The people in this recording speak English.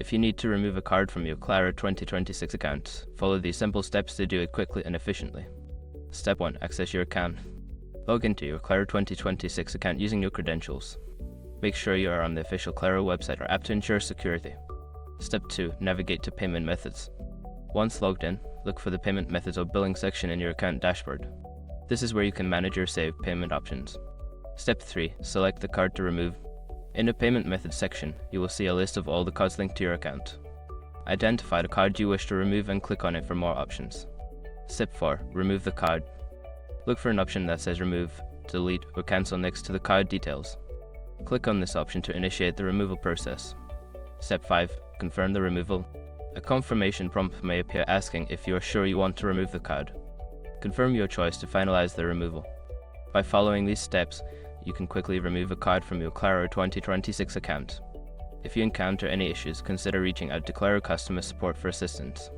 If you need to remove a card from your Claro 2026 account, follow these simple steps to do it quickly and efficiently. Step 1. Access your account. Log into your Claro 2026 account using your credentials. Make sure you are on the official Claro website or app to ensure security. Step 2. Navigate to payment methods. Once logged in, look for the payment methods or billing section in your account dashboard. This is where you can manage your saved payment options. Step 3. Select the card to remove. In the payment methods section, you will see a list of all the cards linked to your account. Identify the card you wish to remove and click on it for more options. Step 4. Remove the card. Look for an option that says remove, delete, or cancel next to the card details. Click on this option to initiate the removal process. Step 5. Confirm the removal. A confirmation prompt may appear asking if you are sure you want to remove the card. Confirm your choice to finalize the removal. By following these steps, you can quickly remove a card from your Claro 2026 account. If you encounter any issues, consider reaching out to Claro customer support for assistance.